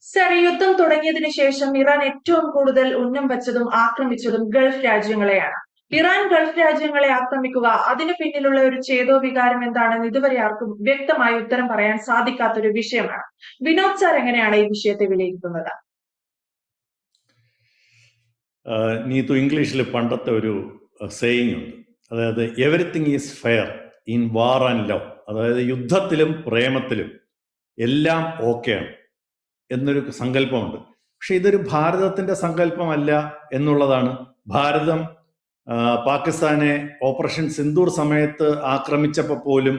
Sir, യുദ്ധം തുടങ്ങിയതിനു ശേഷം Iran ഏറ്റവും കൂടുതൽ ഉന്നം വെച്ചതും ആക്രമിച്ചതും ഗൾഫ് രാജ്യങ്ങളെയാണ്. ഇറാൻ ഗൾഫ് രാജ്യങ്ങളെ ആക്രമിക്കുക, അതിനു പിന്നിലുള്ള ഒരു ചേതോവികാരം എന്താണെന്ന് ഇതുവരെ ആർക്കും വ്യക്തമായി ഉത്തരം പറയാൻ സാധിക്കാത്തൊരു വിഷയമാണ്. വിനോദ് സാർ എങ്ങനെയാണ് ഈ വിഷയത്തെ വിലയിരുത്തുന്നത്? നീതു, ഇംഗ്ലീഷിൽ പണ്ടത്തെ ഒരു സേയിങ് ഉണ്ട്. അതായത് everything is fair in war and love. അതായത് യുദ്ധത്തിലും പ്രേമത്തിലും എല്ലാം ഓക്കെയാണ് എന്നൊരു സങ്കല്പമുണ്ട്. പക്ഷെ ഇതൊരു ഭാരതത്തിന്റെ സങ്കല്പമല്ല എന്നുള്ളതാണ്. ഭാരതം പാകിസ്ഥാനെ ഓപ്പറേഷൻ സിന്ദൂർ സമയത്ത് ആക്രമിച്ചപ്പോൾ പോലും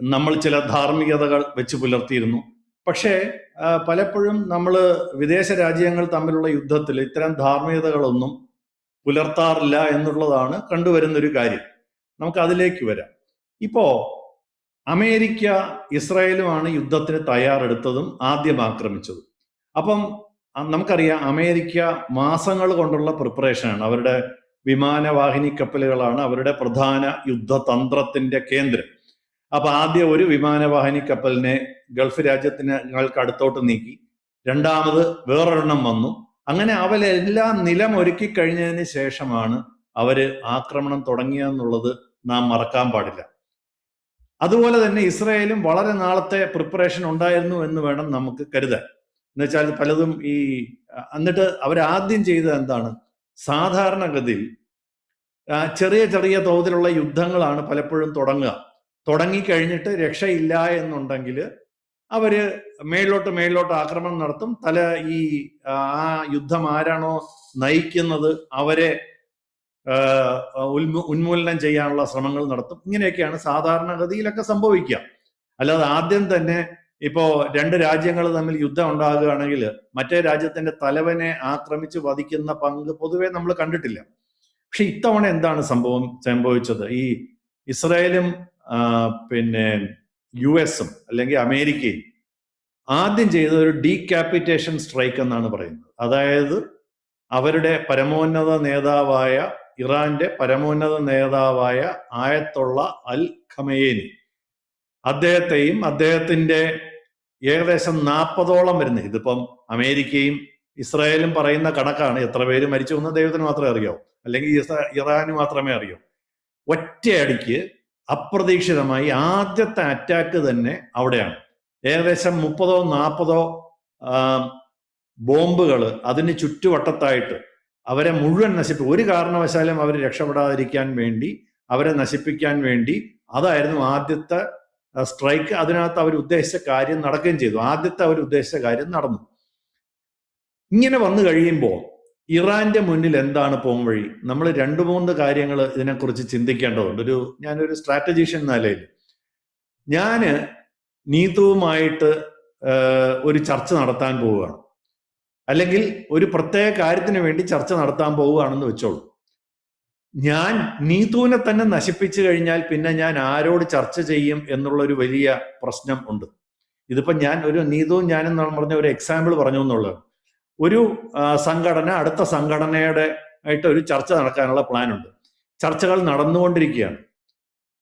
നമ്മൾ ചില ധാർമ്മികതകൾ വെച്ച് പുലർത്തിയിരുന്നു. പക്ഷേ പലപ്പോഴും നമ്മൾ വിദേശ രാജ്യങ്ങൾ തമ്മിലുള്ള യുദ്ധത്തിൽ ഇത്തരം ധാർമ്മികതകളൊന്നും പുലർത്താറില്ല എന്നുള്ളതാണ് കണ്ടുവരുന്നൊരു കാര്യം. നമുക്ക് അതിലേക്ക് വരാം. ഇപ്പോ അമേരിക്ക ഇസ്രായേലുമാണ് യുദ്ധത്തിന് തയ്യാറെടുത്തതും ആദ്യം ആക്രമിച്ചതും. അപ്പം നമുക്കറിയാം, അമേരിക്ക മാസങ്ങൾ കൊണ്ടുള്ള പ്രിപ്പറേഷനാണ്. അവരുടെ വിമാനവാഹിനി കപ്പലുകളാണ് അവരുടെ പ്രധാന യുദ്ധതന്ത്രത്തിന്റെ കേന്ദ്രം. അപ്പൊ ആദ്യം ഒരു വിമാനവാഹിനി കപ്പലിനെ ഗൾഫ് രാജ്യങ്ങൾക്ക് അടുത്തോട്ട് നീക്കി, രണ്ടാമത് വേറൊരെണ്ണം വന്നു. അങ്ങനെ അവരെല്ലാം നിലം ഒരുക്കി കഴിഞ്ഞതിന് ശേഷമാണ് അവര് ആക്രമണം തുടങ്ങിയെന്നുള്ളത് നാം മറക്കാൻ പാടില്ല. അതുപോലെ തന്നെ ഇസ്രായേലും വളരെ നാളത്തെ പ്രിപ്പറേഷൻ ഉണ്ടായിരുന്നു എന്ന് വേണം നമുക്ക് കരുതാൻ. എന്നുവെച്ചാൽ പലതും എന്നിട്ട് അവരാദ്യം ചെയ്തത് എന്താണ്? സാധാരണഗതിയിൽ ചെറിയ ചെറിയ തോതിലുള്ള യുദ്ധങ്ങളാണ് പലപ്പോഴും തുടങ്ങിക്കഴിഞ്ഞിട്ട് രക്ഷയില്ല എന്നുണ്ടെങ്കിൽ അവര് മേളിലോട്ട് ആക്രമണം നടത്തും. ആ യുദ്ധം ആരാണോ നയിക്കുന്നത് അവരെ ഉന്മൂലനം ചെയ്യാനുള്ള ശ്രമങ്ങൾ നടത്തും. ഇങ്ങനെയൊക്കെയാണ് സാധാരണഗതിയിലൊക്കെ സംഭവിക്കുക. അല്ലാതെ ആദ്യം തന്നെ ഇപ്പോ രണ്ട് രാജ്യങ്ങൾ തമ്മിൽ യുദ്ധം ഉണ്ടാകുകയാണെങ്കിൽ മറ്റേ രാജ്യത്തിന്റെ തലവനെ ആക്രമിച്ച് വധിക്കുന്ന പങ്ക് പൊതുവെ നമ്മൾ കണ്ടിട്ടില്ല. പക്ഷെ ഇത്തവണ എന്താണ് സംഭവിച്ചത്? ഈ ഇസ്രായേലും പിന്നെ US-ഉം അല്ലെങ്കിൽ അമേരിക്കയും ആദ്യം ചെയ്തത് ഒരു ഡീക്യാപിറ്റേഷൻ സ്ട്രൈക്ക് എന്നാണ് പറയുന്നത്. അതായത് അവരുടെ പരമോന്നത നേതാവായ ഇറാന്റെ പരമോന്നത നേതാവായ ആയത്തുള്ള അൽ ഖമേനി, അദ്ദേഹത്തെയും അദ്ദേഹത്തിന്റെ ഏകദേശം 40ഓളം വരുന്ന, ഇതിപ്പം അമേരിക്കയും ഇസ്രായേലും പറയുന്ന കണക്കാണ്, എത്ര പേര് മരിച്ചു എന്ന് ദൈവത്തിന് മാത്രമേ അറിയാവൂ, അല്ലെങ്കിൽ ഇറാന് മാത്രമേ അറിയൂ. ഒറ്റയടിക്ക് അപ്രതീക്ഷിതമായി ആദ്യത്തെ അറ്റാക്ക് തന്നെ അവിടെയാണ്. ഏകദേശം 30-40 ബോംബുകൾ അതിന് ചുറ്റുവട്ടത്തായിട്ട് അവരെ മുഴുവൻ ഒരു കാരണവശാലും അവർ രക്ഷപ്പെടാതിരിക്കാൻ വേണ്ടി, അവരെ നശിപ്പിക്കാൻ വേണ്ടി, അതായിരുന്നു ആദ്യത്തെ സ്ട്രൈക്ക്. അതിനകത്ത് അവർ ഉദ്ദേശിച്ച കാര്യം നടക്കുകയും ചെയ്തു. ആദ്യത്തെ അവർ ഉദ്ദേശിച്ച കാര്യം നടന്നു. ഇങ്ങനെ വന്നു കഴിയുമ്പോൾ ഇറാന്റെ മുന്നിൽ എന്താണ് പോംവഴി? നമ്മൾ 2-3 കാര്യങ്ങൾ ഇതിനെക്കുറിച്ച് ചിന്തിക്കേണ്ടതുണ്ട്. ഞാനൊരു സ്ട്രാറ്റജീഷ്യൻ എന്ന നിലയിൽ നീതുവുമായിട്ട് ഒരു ചർച്ച നടത്താൻ പോവുകയാണ്, അല്ലെങ്കിൽ ഒരു പ്രത്യേക കാര്യത്തിന് വേണ്ടി ചർച്ച നടത്താൻ പോവുകയാണെന്ന് വെച്ചോളൂ. ഞാൻ നീതുവിനെ തന്നെ നശിപ്പിച്ചു കഴിഞ്ഞാൽ പിന്നെ ഞാൻ ആരോട് ചർച്ച ചെയ്യും എന്നുള്ളൊരു വലിയ പ്രശ്നം ഉണ്ട്. ഇതിപ്പോ നീതുവും ഞാനും പറഞ്ഞ ഒരു എക്സാമ്പിൾ പറഞ്ഞു എന്നുള്ളത്. ഒരു സംഘടന അടുത്ത സംഘടനയുടെ ആയിട്ട് ഒരു ചർച്ച നടക്കാനുള്ള പ്ലാൻ ഉണ്ട്. ചർച്ചകൾ നടന്നുകൊണ്ടിരിക്കുകയാണ്.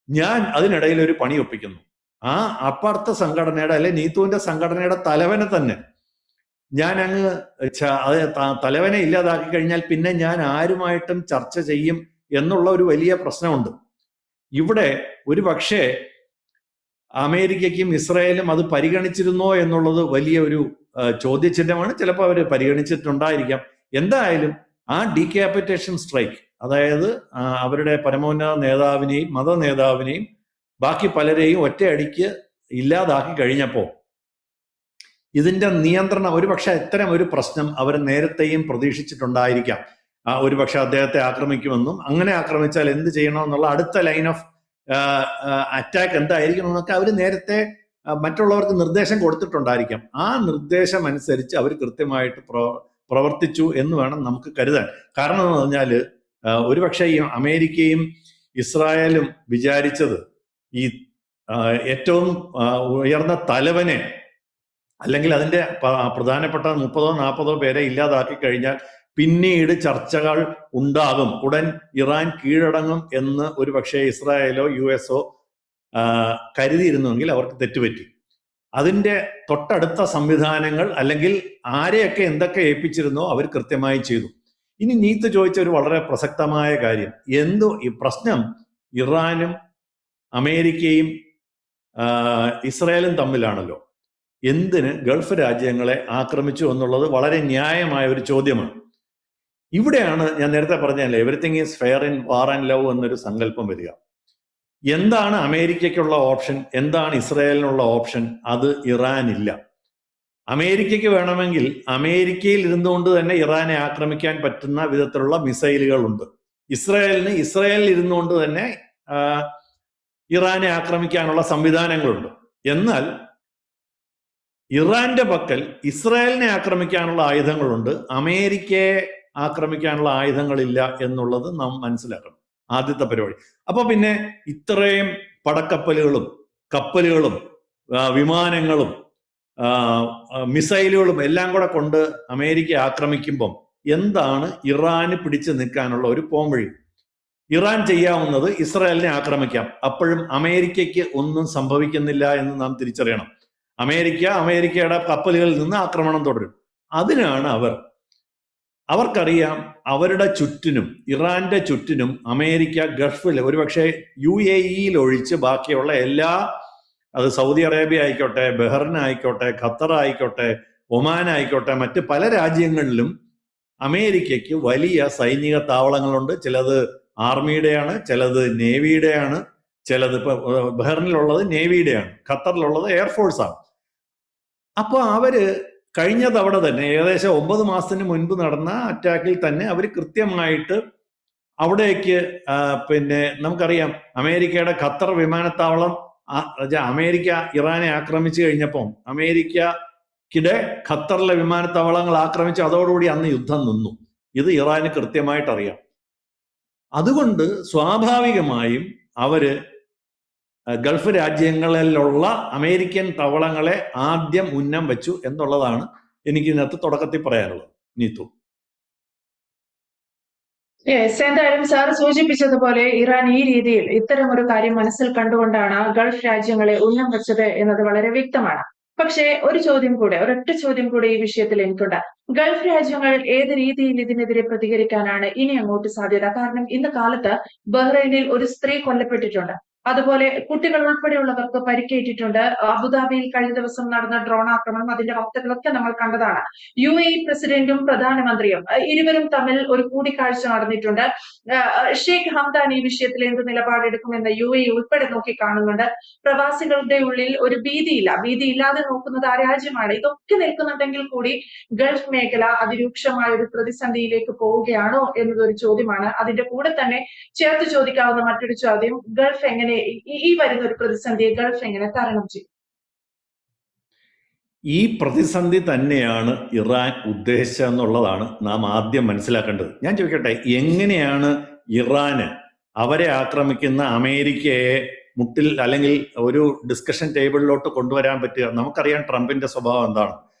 ഞാൻ അതിനിടയിൽ ഒരു പണി ഒപ്പിക്കുന്നു. ആ അപ്പുറത്തെ സംഘടനയുടെ അല്ലെ നീതുവിന്റെ സംഘടനയുടെ തലവനെ തന്നെ ഞാൻ തലവനെ ഇല്ലാതാക്കി കഴിഞ്ഞാൽ പിന്നെ ഞാൻ ആരുമായിട്ടും ചർച്ച ചെയ്യും എന്നുള്ള ഒരു വലിയ പ്രശ്നമുണ്ട്. ഇവിടെ ഒരു പക്ഷേ അമേരിക്കയ്ക്കും ഇസ്രായേലും അത് പരിഗണിച്ചിരുന്നോ എന്നുള്ളത് വലിയ ഒരു ചോദ്യചിഹ്നമാണ്. ചിലപ്പോൾ അവർ പരിഗണിച്ചിട്ടുണ്ടായിരിക്കാം. എന്തായാലും ആ ഡീക്യാപിറ്റേഷൻ സ്ട്രൈക്ക്, അതായത് അവരുടെ പരമോന്നത നേതാവിനെയും മത നേതാവിനെയും ബാക്കി പലരെയും ഒറ്റയടിക്ക് ഇല്ലാതാക്കി കഴിഞ്ഞപ്പോൾ ഇതിന്റെ നിയന്ത്രണം, ഒരുപക്ഷെ ഇത്തരം ഒരു പ്രശ്നം അവർ നേരത്തെയും പ്രതീക്ഷിച്ചിട്ടുണ്ടായിരിക്കാം. ഒരുപക്ഷെ അദ്ദേഹത്തെ ആക്രമിക്കുമെന്നും അങ്ങനെ ആക്രമിച്ചാൽ എന്ത് ചെയ്യണമെന്നുള്ള അടുത്ത ലൈൻ ഓഫ് അറ്റാക്ക് എന്തായിരിക്കണം എന്നൊക്കെ അവർ നേരത്തെ മറ്റുള്ളവർക്ക് നിർദ്ദേശം കൊടുത്തിട്ടുണ്ടായിരിക്കാം. ആ നിർദ്ദേശം അനുസരിച്ച് അവർ കൃത്യമായിട്ട് പ്രവർത്തിച്ചു എന്ന് വേണം നമുക്ക് കരുതാൻ. കാരണം എന്ന് പറഞ്ഞാൽ ഒരുപക്ഷെ ഈ അമേരിക്കയും ഇസ്രായേലും വിചാരിച്ചത് ഈ ഏറ്റവും ഉയർന്ന തലവനെ അല്ലെങ്കിൽ അതിന്റെ പ്രധാനപ്പെട്ട 30-40 പേരെ ഇല്ലാതാക്കി കഴിഞ്ഞാൽ പിന്നീട് ചർച്ചകൾ ഉണ്ടാകും, ഉടൻ ഇറാൻ കീഴടങ്ങും എന്ന് ഒരുപക്ഷെ ഇസ്രായേലോ US-ഓ കരുതിയിരുന്നുവെങ്കിൽ അവർക്ക് തെറ്റുപറ്റി. അതിൻ്റെ തൊട്ടടുത്ത സംവിധാനങ്ങൾ അല്ലെങ്കിൽ ആരെയൊക്കെ എന്തൊക്കെ ഏൽപ്പിച്ചിരുന്നോ അവർ കൃത്യമായി ചെയ്തു. ഇനി നീത്ത് ചോദിച്ച ഒരു വളരെ പ്രസക്തമായ കാര്യം, ഈ പ്രശ്നം ഇറാനും അമേരിക്കയും ഇസ്രായേലും തമ്മിലാണല്ലോ. എന്തിന് ഗൾഫ് രാജ്യങ്ങളെ ആക്രമിച്ചു എന്നുള്ളത് വളരെ ന്യായമായ ഒരു ചോദ്യമാണ്. ഇവിടെയാണ് ഞാൻ നേരത്തെ പറഞ്ഞല്ലേ, everything is fair in war and love എന്നൊരു സങ്കല്പം വരിക. എന്താണ് അമേരിക്കയ്ക്കുള്ള ഓപ്ഷൻ, എന്താണ് ഇസ്രായേലിനുള്ള ഓപ്ഷൻ? അത് ഇറാനില്ല. അമേരിക്കയ്ക്ക് വേണമെങ്കിൽ അമേരിക്കയിൽ ഇരുന്നുകൊണ്ട് തന്നെ ഇറാനെ ആക്രമിക്കാൻ പറ്റുന്ന വിധത്തിലുള്ള മിസൈലുകളുണ്ട്. ഇസ്രായേലിൽ ഇരുന്നുകൊണ്ട് തന്നെ ഇറാനെ ആക്രമിക്കാനുള്ള സംവിധാനങ്ങളുണ്ട്. എന്നാൽ ഇറാന്റെ പക്കൽ ഇസ്രായേലിനെ ആക്രമിക്കാനുള്ള ആയുധങ്ങളുണ്ട്, അമേരിക്കയെ ആക്രമിക്കാനുള്ള ആയുധങ്ങളില്ല എന്നുള്ളത് നാം മനസ്സിലാക്കണം. ആദ്യത്തെ പരിപാടി. അപ്പൊ പിന്നെ ഇത്രയും പടക്കപ്പലുകളും കപ്പലുകളും വിമാനങ്ങളും മിസൈലുകളും എല്ലാം കൂടെ കൊണ്ട് അമേരിക്ക ആക്രമിക്കുമ്പം എന്താണ് ഇറാന് പിടിച്ചു നിൽക്കാനുള്ള ഒരു പോംവഴി? ഇറാൻ ചെയ്യാവുന്നത് ഇസ്രായേലിനെ ആക്രമിക്കാം. അപ്പോഴും അമേരിക്കയ്ക്ക് ഒന്നും സംഭവിക്കുന്നില്ല എന്ന് നാം തിരിച്ചറിയണം. അമേരിക്കയുടെ കപ്പലുകളിൽ നിന്ന് ആക്രമണം തുടരും. അതിനാണ് അവർക്കറിയാം, അവരുടെ ചുറ്റിനും ഇറാന്റെ ചുറ്റിനും അമേരിക്ക ഗൾഫിൽ ഒരുപക്ഷെ UAE ഒഴിച്ച് ബാക്കിയുള്ള അത് സൗദി അറേബ്യ ആയിക്കോട്ടെ, ബഹ്റിൻ ആയിക്കോട്ടെ, ഖത്തർ ആയിക്കോട്ടെ, ഒമാൻ ആയിക്കോട്ടെ, മറ്റ് പല രാജ്യങ്ങളിലും അമേരിക്കയ്ക്ക് വലിയ സൈനിക താവളങ്ങളുണ്ട്. ചിലത് ആർമിയുടെയാണ്, ചിലത് നേവിയുടെയാണ്, ചിലത് ഇപ്പൊ ബഹ്റിനിലുള്ളത് നേവിയുടെയാണ്, ഖത്തറിലുള്ളത് എയർഫോഴ്സാണ്. അപ്പൊ കഴിഞ്ഞ തവണ തന്നെ ഏകദേശം 9 മാസത്തിന് മുൻപ് നടന്ന അറ്റാക്കിൽ തന്നെ അവർ കൃത്യമായിട്ട് അവിടേക്ക് നമുക്കറിയാം, അമേരിക്കയുടെ ഖത്തർ വിമാനത്താവളം അമേരിക്ക ഇറാനെ ആക്രമിച്ചു കഴിഞ്ഞപ്പം അമേരിക്കയുടെ ഖത്തറിലെ വിമാനത്താവളങ്ങൾ ആക്രമിച്ച് അതോടുകൂടി അന്ന് യുദ്ധം നിന്നു. ഇത് ഇറാന് കൃത്യമായിട്ട് അറിയാം. അതുകൊണ്ട് സ്വാഭാവികമായും ഗൾഫ് രാജ്യങ്ങളിലുള്ള അമേരിക്കൻ താവളങ്ങളെ ആദ്യം ഉന്നം വെച്ചു എന്നുള്ളതാണ് എനിക്ക് ഇതിനകത്ത് തുടക്കത്തിൽ പറയാനുള്ളത്. നീതു. എന്തായാലും സാർ സൂചിപ്പിച്ചതുപോലെ ഇറാൻ ഈ രീതിയിൽ ഇത്തരം ഒരു കാര്യം മനസ്സിൽ കണ്ടുകൊണ്ടാണ് ഗൾഫ് രാജ്യങ്ങളെ ഉന്നം വെച്ചത് എന്നത് വളരെ വ്യക്തമാണ്. പക്ഷേ ഒരൊറ്റ ചോദ്യം കൂടെ ഈ വിഷയത്തിൽ എനിക്കുണ്ട്. ഗൾഫ് രാജ്യങ്ങൾ ഏത് രീതിയിൽ ഇതിനെതിരെ പ്രതികരിക്കാനാണ് ഇനി അങ്ങോട്ട് സാധ്യത? കാരണം ഇന്ന് കാലത്ത് ബഹ്റൈനിൽ ഒരു സ്ത്രീ കൊല്ലപ്പെട്ടിട്ടുണ്ട്, അതുപോലെ കുട്ടികൾ ഉൾപ്പെടെയുള്ളവർക്ക് പരിക്കേറ്റിട്ടുണ്ട്. അബുദാബിയിൽ കഴിഞ്ഞ ദിവസം നടന്ന ഡ്രോൺ ആക്രമണം, അതിന്റെ വാർത്തകളൊക്കെ നമ്മൾ കണ്ടതാണ്. UAE പ്രസിഡന്റും പ്രധാനമന്ത്രിയും ഇരുവരും തമ്മിൽ ഒരു കൂടിക്കാഴ്ച നടന്നിട്ടുണ്ട്. ഷെയ്ഖ് ഹംദാൻ ഈ വിഷയത്തിൽ എന്ത് നിലപാടെടുക്കുമെന്ന് UAE ഉൾപ്പെടെ നോക്കി കാണുന്നുണ്ട്. പ്രവാസികളുടെ ഉള്ളിൽ ഒരു ഭീതിയില്ലാതെ നോക്കുന്നത് ആ രാജ്യമാണ്. ഇതൊക്കെ നിൽക്കുന്നുണ്ടെങ്കിൽ കൂടി ഗൾഫ് മേഖല അതിരൂക്ഷമായ ഒരു പ്രതിസന്ധിയിലേക്ക് പോവുകയാണോ എന്നതൊരു ചോദ്യമാണ്. അതിന്റെ കൂടെ തന്നെ ചേർത്ത് ചോദിക്കാവുന്ന മറ്റൊരു ചോദ്യം, ഗൾഫ് എങ്ങനെ ഈ വരുന്ന ഒരു പ്രതിസന്ധിയെ ഗൾഫ് എങ്ങനെ തരണം ചെയ്യും? ഈ പ്രതിസന്ധി തന്നെയാണ് ഇറാൻ ഉദ്ദേശിച്ചെന്നുള്ളതാണ് നാം ആദ്യം മനസ്സിലാക്കേണ്ടത്. ഞാൻ ചോദിക്കട്ടെ, എങ്ങനെയാണ് ഇറാന് അവരെ ആക്രമിക്കുന്ന അമേരിക്കയെ മുട്ടിൽ അല്ലെങ്കിൽ ഒരു ഡിസ്കഷൻ ടേബിളിലോട്ട് കൊണ്ടുവരാൻ പറ്റുക? നമുക്കറിയാം ട്രംപിന്റെ സ്വഭാവം എന്താണ്.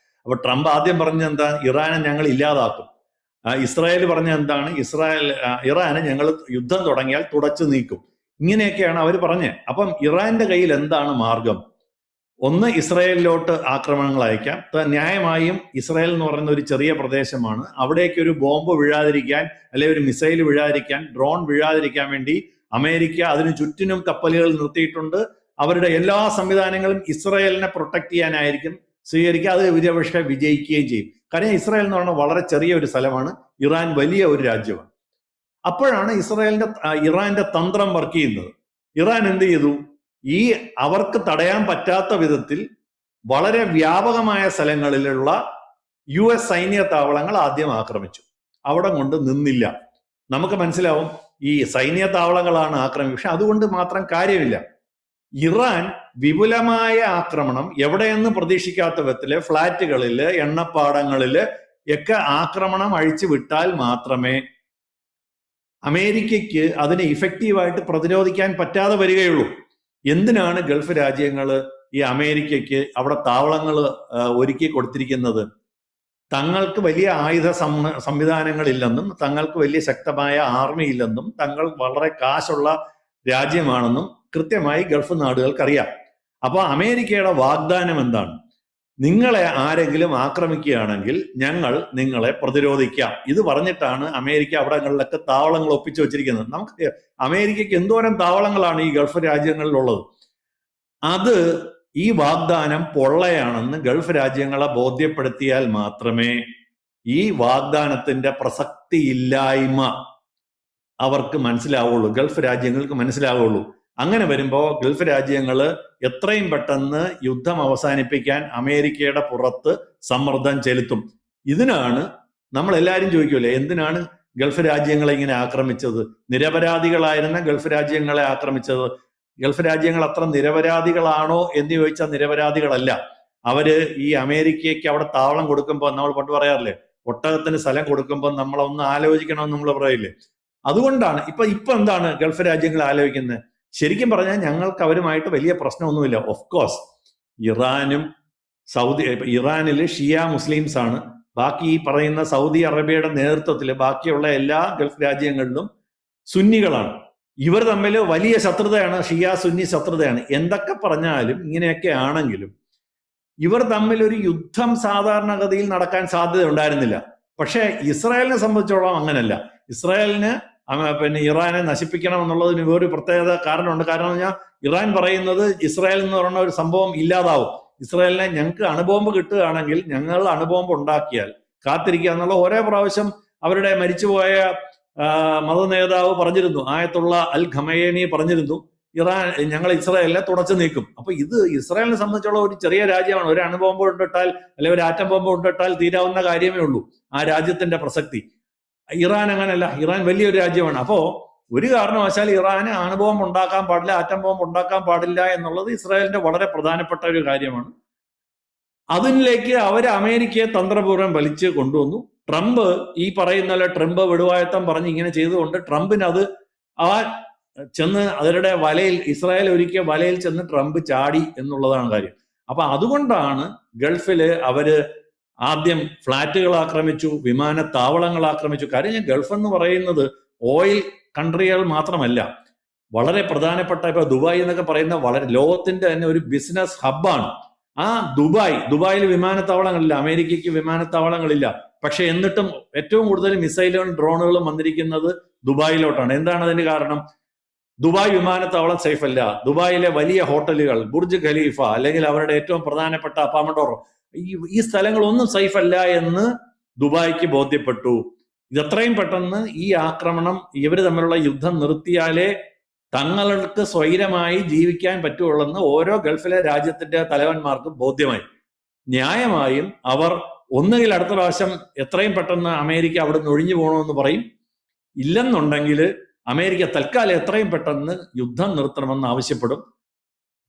അപ്പൊ ട്രംപ് ആദ്യം പറഞ്ഞ എന്താണ്? ഇറാനെ ഞങ്ങൾ ഇല്ലാതാക്കും. ഇസ്രായേൽ പറഞ്ഞ എന്താണ്? ഇറാനെ ഞങ്ങൾ യുദ്ധം തുടങ്ങിയാൽ തുടച്ചു നീക്കും. ഇങ്ങനെയൊക്കെയാണ് അവർ പറഞ്ഞത്. അപ്പം ഇറാന്റെ കയ്യിൽ എന്താണ് മാർഗം? ഒന്ന്, ഇസ്രായേലിലോട്ട് ആക്രമണങ്ങൾ അയക്കാം. ന്യായമായും ഇസ്രായേൽ എന്ന് പറയുന്ന ഒരു ചെറിയ പ്രദേശമാണ്. അവിടേക്ക് ഒരു ബോംബ് വീഴാതിരിക്കാൻ, അല്ലെങ്കിൽ ഒരു മിസൈൽ വീഴാതിരിക്കാൻ, ഡ്രോൺ വീഴാതിരിക്കാൻ വേണ്ടി അമേരിക്ക അതിന് ചുറ്റിനും കപ്പലുകൾ നിർത്തിയിട്ടുണ്ട്. അവരുടെ എല്ലാ സംവിധാനങ്ങളും ഇസ്രായേലിനെ പ്രൊട്ടക്ട് ചെയ്യാനായിരിക്കും സ്വീകരിക്കുക. അത് ഒരുപക്ഷെ വിജയിക്കുകയും ചെയ്യും. കാരണം ഇസ്രായേൽ എന്ന് പറഞ്ഞാൽ വളരെ ചെറിയ ഒരു സ്ഥലമാണ്, ഇറാൻ വലിയ ഒരു രാജ്യമാണ്. അപ്പോഴാണ് ഇറാന്റെ തന്ത്രം വർക്ക് ചെയ്യുന്നത്. ഇറാൻ എന്ത് ചെയ്തു? അവർക്ക് തടയാൻ പറ്റാത്ത വിധത്തിൽ വളരെ വ്യാപകമായ സ്ഥലങ്ങളിലുള്ള US സൈനിക താവളങ്ങൾ ആദ്യം ആക്രമിച്ചു. അവിടെ കൊണ്ട് നിന്നില്ല. നമുക്ക് മനസ്സിലാവും ഈ സൈനിക താവളങ്ങളാണ് ആക്രമിച്ചത്. പക്ഷെ അതുകൊണ്ട് മാത്രം കാര്യമില്ല. ഇറാൻ വിപുലമായ ആക്രമണം എവിടെയെന്ന് പ്രതീക്ഷിക്കാത്ത വിധത്തില് ഫ്ലാറ്റുകളില്, എണ്ണപ്പാടങ്ങളില് ഒക്കെ ആക്രമണം അഴിച്ചു വിട്ടാൽ മാത്രമേ അമേരിക്കയ്ക്ക് അതിനെ ഇഫക്റ്റീവായിട്ട് പ്രതിരോധിക്കാൻ പറ്റാതെ വരികയുള്ളൂ. എന്തിനാണ് ഗൾഫ് രാജ്യങ്ങൾ ഈ അമേരിക്കയ്ക്ക് അവിടെ താവളങ്ങൾ ഒരുക്കി കൊടുത്തിരിക്കുന്നത്? തങ്ങൾക്ക് വലിയ ആയുധ സംവിധാനങ്ങളില്ലെന്നും തങ്ങൾക്ക് വലിയ ശക്തമായ ആർമി ഇല്ലെന്നും തങ്ങൾ വളരെ കാശുള്ള രാജ്യമാണെന്നും കൃത്യമായി ഗൾഫ് നാടുകൾക്കറിയാം. അപ്പൊ അമേരിക്കയുടെ വാഗ്ദാനം എന്താണ്? നിങ്ങളെ ആരെങ്കിലും ആക്രമിക്കുകയാണെങ്കിൽ ഞങ്ങൾ നിങ്ങളെ പ്രതിരോധിക്കാം. ഇത് പറഞ്ഞിട്ടാണ് അമേരിക്ക അവിടങ്ങളിലൊക്കെ താവളങ്ങൾ ഒപ്പിച്ചു വെച്ചിരിക്കുന്നത്. നമുക്ക് അമേരിക്കയ്ക്ക് എന്തോരം താവളങ്ങളാണ് ഈ ഗൾഫ് രാജ്യങ്ങളിലുള്ളത്. അത് ഈ വാഗ്ദാനം പൊള്ളയാണെന്ന് ഗൾഫ് രാജ്യങ്ങളെ ബോധ്യപ്പെടുത്തിയാൽ മാത്രമേ ഈ വാഗ്ദാനത്തിന്റെ പ്രസക്തിയില്ലായ്മ അവർക്ക് മനസ്സിലാവുള്ളൂ, ഗൾഫ് രാജ്യങ്ങൾക്ക് മനസ്സിലാവുള്ളൂ. അങ്ങനെ വരുമ്പോൾ ഗൾഫ് രാജ്യങ്ങൾ എത്രയും പെട്ടെന്ന് യുദ്ധം അവസാനിപ്പിക്കാൻ അമേരിക്കയുടെ പുറത്ത് സമ്മർദ്ദം ചെലുത്തും. ഇതിനാണ് നമ്മൾ എല്ലാവരും ചോദിക്കൂലേ, എന്തിനാണ് ഗൾഫ് രാജ്യങ്ങളെ ഇങ്ങനെ ആക്രമിച്ചത്? നിരപരാധികളായിരുന്ന ഗൾഫ് രാജ്യങ്ങളെ ആക്രമിച്ചത്. ഗൾഫ് രാജ്യങ്ങൾ അത്ര നിരപരാധികളാണോ എന്ന് ചോദിച്ചാൽ നിരപരാധികളല്ല. അവര് ഈ അമേരിക്കയ്ക്ക് അവിടെ താവളം കൊടുക്കുമ്പോൾ നമ്മൾ പണ്ട് പറയാറില്ലേ, ഒട്ടകത്തിന് സ്ഥലം കൊടുക്കുമ്പോൾ നമ്മളൊന്ന് ആലോചിക്കണമെന്ന് നമ്മൾ പറയില്ലേ. അതുകൊണ്ടാണ് ഇപ്പൊ എന്താണ് ഗൾഫ് രാജ്യങ്ങൾ ആലോചിക്കുന്നത്? ശരിക്കും പറഞ്ഞാൽ ഞങ്ങൾക്ക് അവരുമായിട്ട് വലിയ പ്രശ്നമൊന്നുമില്ല. ഓഫ് കോഴ്സ് ഇറാനിൽ ഷിയ മുസ്ലിംസ് ആണ്. ബാക്കി ഈ പറയുന്ന സൗദി അറേബ്യയുടെ നേതൃത്വത്തിൽ ബാക്കിയുള്ള എല്ലാ ഗൾഫ് രാജ്യങ്ങളിലും സുന്നികളാണ്. ഇവർ തമ്മിൽ വലിയ ശത്രുതയാണ്, ഷിയ സുന്നി ശത്രുതയാണ്. എന്തൊക്കെ പറഞ്ഞാലും ഇങ്ങനെയൊക്കെ ആണെങ്കിലും ഇവർ തമ്മിൽ ഒരു യുദ്ധം സാധാരണഗതിയിൽ നടക്കാൻ സാധ്യത ഉണ്ടായിരുന്നില്ല. പക്ഷേ ഇസ്രായേലിനെ സംബന്ധിച്ചോളം അങ്ങനല്ല. ഇസ്രായേലിന് ഇറാനെ നശിപ്പിക്കണം എന്നുള്ളതിന് വേറൊരു പ്രത്യേകത കാരണമുണ്ട്. കാരണം പറഞ്ഞാൽ ഇറാൻ പറയുന്നത് ഇസ്രായേൽ എന്ന് പറയുന്ന ഒരു സംഭവം ഇല്ലാതാവും. ഇസ്രായേലിനെ ഞങ്ങൾക്ക് അണുബോംബ് കിട്ടുകയാണെങ്കിൽ ഞങ്ങൾ അണുബോംബ് ഉണ്ടാക്കിയാൽ കാത്തിരിക്കുക എന്നുള്ള ഓരോ പ്രാവശ്യം അവരുടെ മരിച്ചുപോയ മത നേതാവ് പറഞ്ഞിരുന്നു. ആയത്തുള്ള അൽ ഖമേനി പറഞ്ഞിരുന്നു, ഞങ്ങൾ ഇസ്രായേലിനെ തുടച്ചു നീക്കും. അപ്പൊ ഇത് ഇസ്രായേലിനെ സംബന്ധിച്ചുള്ള ഒരു ചെറിയ രാജ്യമാണ്. ഒരു അണുബോംബ് കൊണ്ടിട്ടാൽ അല്ലെങ്കിൽ ഒരു ആറ്റം ബോംബ് കൊണ്ടിട്ടാൽ തീരാവുന്ന കാര്യമേ ഉള്ളൂ ആ രാജ്യത്തിന്റെ പ്രസക്തി. ഇറാൻ അങ്ങനല്ല, ഇറാൻ വലിയൊരു രാജ്യമാണ്. അപ്പോ ഒരു കാരണവശാൽ ഇറാന് അണുബോംബ് ഉണ്ടാക്കാൻ പാടില്ല, ആറ്റം ബോംബ് ഉണ്ടാക്കാൻ പാടില്ല എന്നുള്ളത് ഇസ്രായേലിന്റെ വളരെ പ്രധാനപ്പെട്ട ഒരു കാര്യമാണ്. അതിലേക്ക് അവർ അമേരിക്കയെ തന്ത്രപൂർവ്വം വലിച്ചു കൊണ്ടുവന്നു. ട്രംപ് ഈ പറയുന്ന ട്രംപ് വിടുവായത്തം പറഞ്ഞ് ഇങ്ങനെ ചെയ്തുകൊണ്ട് ട്രംപിന് അത് ചെന്ന് അവരുടെ വലയിൽ, ഇസ്രായേൽ ഒരുക്കിയ വലയിൽ ചെന്ന് ട്രംപ് ചാടി എന്നുള്ളതാണ് കാര്യം. അപ്പൊ അതുകൊണ്ടാണ് ഗൾഫില് അവര് ആദ്യം ഫ്ളാറ്റുകൾ ആക്രമിച്ചു, വിമാനത്താവളങ്ങൾ ആക്രമിച്ചു. കാര്യം ഗൾഫ് എന്ന് പറയുന്നത് ഓയിൽ കൺട്രികൾ മാത്രമല്ല, വളരെ പ്രധാനപ്പെട്ട ഇപ്പൊ ദുബായ് എന്നൊക്കെ പറയുന്ന വളരെ ലോകത്തിന്റെ തന്നെ ഒരു ബിസിനസ് ഹബ്ബാണ്. ആ ദുബായിൽ വിമാനത്താവളങ്ങളില്ല, അമേരിക്കയ്ക്ക് വിമാനത്താവളങ്ങളില്ല. പക്ഷെ എന്നിട്ടും ഏറ്റവും കൂടുതൽ മിസൈലുകളും ഡ്രോണുകളും വന്നിരിക്കുന്നത് ദുബായിലോട്ടാണ്. എന്താണ് അതിന് കാരണം? ദുബായ് വിമാനത്താവളം സേഫ് അല്ല. ദുബായിലെ വലിയ ഹോട്ടലുകൾ, ബുർജ് ഖലീഫ അല്ലെങ്കിൽ അവരുടെ ഏറ്റവും പ്രധാനപ്പെട്ട അപ്പാമഡോർ, ഈ സ്ഥലങ്ങളൊന്നും സേഫ് അല്ല എന്ന് ദുബായ്ക്ക് ബോധ്യപ്പെട്ടു. ഇതെത്രയും പെട്ടെന്ന് ഈ ആക്രമണം, ഇവർ തമ്മിലുള്ള യുദ്ധം നിർത്തിയാലേ തങ്ങൾക്ക് സ്വൈരമായി ജീവിക്കാൻ പറ്റുള്ളെന്ന് ഓരോ ഗൾഫിലെ രാജ്യത്തിന്റെ തലവന്മാർക്കും ബോധ്യമായി. ന്യായമായും അവർ ഒന്നുകിൽ അടുത്ത പ്രാവശ്യം എത്രയും പെട്ടെന്ന് അമേരിക്ക അവിടെ നിന്ന് ഒഴിഞ്ഞു പോകണമെന്ന് പറയും, ഇല്ലെന്നുണ്ടെങ്കിൽ അമേരിക്ക തൽക്കാലം എത്രയും പെട്ടെന്ന് യുദ്ധം നിർത്തണമെന്ന് ആവശ്യപ്പെടും.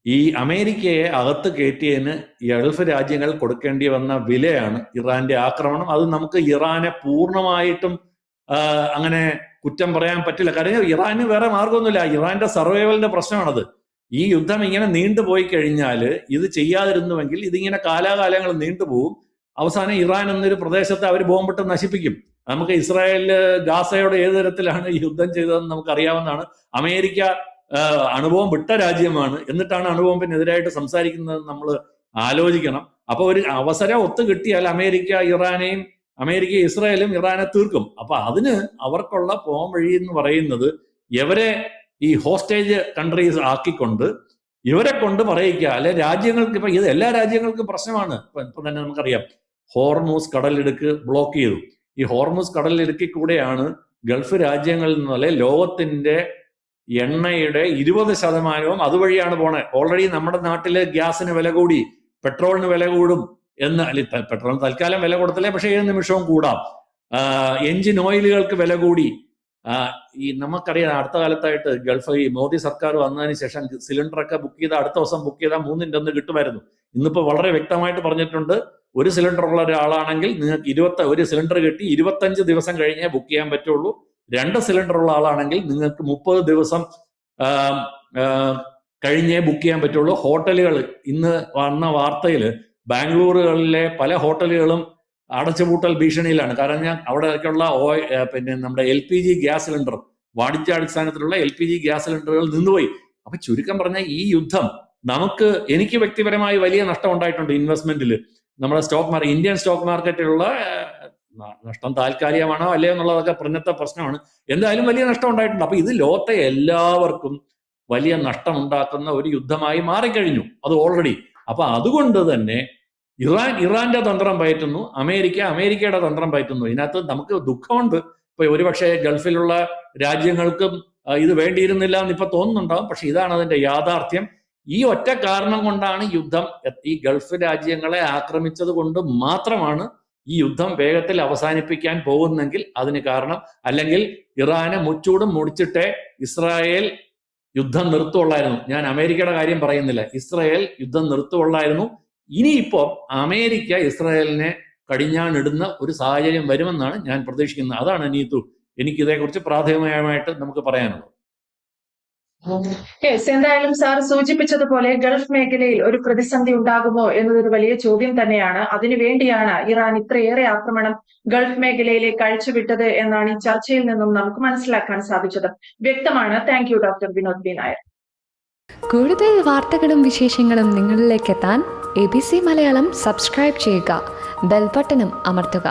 ഈ അമേരിക്കയെ അകത്ത് കയറ്റിയതിന് ഗൾഫ് രാജ്യങ്ങൾ കൊടുക്കേണ്ടി വന്ന വിലയാണ് ഇറാന്റെ ആക്രമണം. അത് നമുക്ക് ഇറാനെ പൂർണ്ണമായിട്ടും അങ്ങനെ കുറ്റം പറയാൻ പറ്റില്ല. കാരണം ഇറാന് വേറെ മാർഗമൊന്നുമില്ല. ഇറാന്റെ സർവൈവലിന്റെ പ്രശ്നമാണത്. ഈ യുദ്ധം ഇങ്ങനെ നീണ്ടുപോയി കഴിഞ്ഞാൽ, ഇത് ചെയ്യാതിരുന്നുവെങ്കിൽ ഇതിങ്ങനെ കാലാകാലങ്ങൾ നീണ്ടുപോകും. അവസാനം ഇറാൻ എന്നൊരു പ്രദേശത്തെ അവർ ബോംബിട്ട് നശിപ്പിക്കും. നമുക്ക് ഇസ്രായേലില് ഗാസയോട് ഏത് തരത്തിലാണ് ഈ യുദ്ധം ചെയ്തതെന്ന് നമുക്കറിയാവുന്നതാണ്. അമേരിക്ക അണുബോംബ് ഇട്ട രാജ്യമാണ്, എന്നിട്ടാണ് അണുബോംബിനെതിരായിട്ട് സംസാരിക്കുന്നത് നമ്മൾ ആലോചിക്കണം. അപ്പൊ ഒരു അവസരം ഒത്തു കിട്ടിയാൽ അമേരിക്ക ഇസ്രായേലും ഇറാനെ തീർക്കും. അപ്പൊ അതിന് അവർക്കുള്ള പോം വഴി എന്ന് പറയുന്നത് ഇവരെ ഈ ഹോസ്റ്റേജ് കൺട്രീസ് ആക്കിക്കൊണ്ട് ഇവരെ കൊണ്ട് പറയിക്കുക. അല്ലെ രാജ്യങ്ങൾക്ക്, ഇപ്പൊ ഇത് എല്ലാ രാജ്യങ്ങൾക്കും പ്രശ്നമാണ്. ഇപ്പൊ തന്നെ നമുക്കറിയാം, ഹോർമൂസ് കടലിടുക്ക് ബ്ലോക്ക് ചെയ്തു. ഈ ഹോർമൂസ് കടലിടുക്കിൽ കൂടെയാണ് ഗൾഫ് രാജ്യങ്ങളിൽ നിന്നല്ലേ ലോകത്തിന്റെ എണ്ണയുടെ 20% അതുവഴിയാണ് പോണേ. ഓൾറെഡി നമ്മുടെ നാട്ടില് ഗ്യാസിന് വില കൂടി, പെട്രോളിന് വില കൂടും പെട്രോളിന് തൽക്കാലം വില കൊടുത്തില്ലേ, പക്ഷെ ഏത് നിമിഷവും കൂടാം. എഞ്ചിൻ ഓയിലുകൾക്ക് വില കൂടി. ഈ നമുക്കറിയാം, അടുത്ത കാലത്തായിട്ട് ഗൾഫ് ഈ മോദി സർക്കാർ വന്നതിന് ശേഷം സിലിണ്ടറൊക്കെ ബുക്ക് ചെയ്താൽ അടുത്ത ദിവസം ബുക്ക് ചെയ്താൽ 3-ന്റെ ഒന്ന് കിട്ടുമായിരുന്നു. ഇന്നിപ്പോ വളരെ വ്യക്തമായിട്ട് പറഞ്ഞിട്ടുണ്ട്, ഒരു സിലിണ്ടർ ഉള്ള ഒരാളാണെങ്കിൽ നിങ്ങൾക്ക് ഒരു സിലിണ്ടർ കിട്ടി 25 ദിവസം കഴിഞ്ഞേ ബുക്ക് ചെയ്യാൻ പറ്റുള്ളൂ. 2 സിലിണ്ടർ ഉള്ള ആളാണെങ്കിൽ നിങ്ങൾക്ക് 30 ദിവസം കഴിഞ്ഞേ ബുക്ക് ചെയ്യാൻ പറ്റുള്ളൂ. ഹോട്ടലുകൾ, ഇന്ന് വന്ന വാർത്തയിൽ ബാംഗ്ലൂരുകളിലെ പല ഹോട്ടലുകളും അടച്ചുപൂട്ടൽ ഭീഷണിയിലാണ്. കാരണം അവിടെയൊക്കെയുള്ള നമ്മുടെ LPG ഗ്യാസ് സിലിണ്ടർ, വാണിജ്യാടിസ്ഥാനത്തിലുള്ള LPG ഗ്യാസ് സിലിണ്ടറുകൾ നിന്നുപോയി. അപ്പൊ ചുരുക്കം പറഞ്ഞാൽ ഈ യുദ്ധം എനിക്ക് വ്യക്തിപരമായി വലിയ നഷ്ടം ഉണ്ടായിട്ടുണ്ട് ഇൻവെസ്റ്റ്മെന്റിൽ. നമ്മുടെ ഇന്ത്യൻ സ്റ്റോക്ക് മാർക്കറ്റിലുള്ള നഷ്ടം താൽക്കാലികമാണോ അല്ലയോ എന്നുള്ളതൊക്കെ പിന്നത്തെ പ്രശ്നമാണ്. എന്തായാലും വലിയ നഷ്ടം ഉണ്ടായിട്ടുണ്ട്. അപ്പൊ ഇത് ലോകത്തെ എല്ലാവർക്കും വലിയ നഷ്ടം ഉണ്ടാക്കുന്ന ഒരു യുദ്ധമായി മാറിക്കഴിഞ്ഞു അത് ഓൾറെഡി. അപ്പൊ അതുകൊണ്ട് തന്നെ ഇറാന്റെ തന്ത്രം പയറ്റുന്നു, അമേരിക്കയുടെ തന്ത്രം പയറ്റുന്നു. ഇതിനകത്ത് നമുക്ക് ദുഃഖമുണ്ട്. ഇപ്പൊ ഒരുപക്ഷെ ഗൾഫിലുള്ള രാജ്യങ്ങൾക്കും ഇത് വേണ്ടിയിരുന്നില്ല എന്ന് ഇപ്പൊ തോന്നുന്നുണ്ടാവും. പക്ഷെ ഇതാണ് അതിന്റെ യാഥാർത്ഥ്യം. ഈ ഒറ്റ കാരണം കൊണ്ടാണ് യുദ്ധം ഈ ഗൾഫ് രാജ്യങ്ങളെ ആക്രമിച്ചത് കൊണ്ട് മാത്രമാണ് ഈ യുദ്ധം വേഗത്തിൽ അവസാനിപ്പിക്കാൻ പോകുന്നെങ്കിൽ അതിന് കാരണം. അല്ലെങ്കിൽ ഇറാനെ മുച്ചൂടും മുടിച്ചിട്ടേ ഇസ്രായേൽ യുദ്ധം നിർത്തുള്ളായിരുന്നു. ഞാൻ അമേരിക്കയുടെ കാര്യം പറയുന്നില്ല, ഇസ്രായേൽ യുദ്ധം നിർത്തുള്ളായിരുന്നു. ഇനിയിപ്പോ അമേരിക്ക ഇസ്രായേലിനെ കടിഞ്ഞാണിടുന്ന ഒരു സാഹചര്യം വരുമെന്നാണ് ഞാൻ പ്രതീക്ഷിക്കുന്നത്. അതാണ് നീതു എനിക്കിതേക്കുറിച്ച് പ്രാഥമികമായിട്ട് നമുക്ക് പറയാനുള്ളത്. എന്തായാലും സാർ സൂചിപ്പിച്ചതുപോലെ ഗൾഫ് മേഖലയിൽ ഒരു പ്രതിസന്ധി ഉണ്ടാകുമോ എന്നതൊരു വലിയ ചോദ്യം തന്നെയാണ്. അതിനുവേണ്ടിയാണ് ഇറാൻ ഇത്രയേറെ ആക്രമണം ഗൾഫ് മേഖലയിലേക്ക് അഴിച്ചുവിട്ടത് എന്നാണ് ഈ ചർച്ചയിൽ നിന്നും നമുക്ക് മനസ്സിലാക്കാൻ സാധിച്ചത്. വ്യക്തമാണ്. Thank you doctor Vinod B Nair. കൂടുതൽ വാർത്തകളും വിശേഷങ്ങളും നിങ്ങളിലേക്ക് എത്താൻ ABC മലയാളം സബ്സ്ക്രൈബ് ചെയ്യുക, ബെൽ ബട്ടണും അമർത്തുക.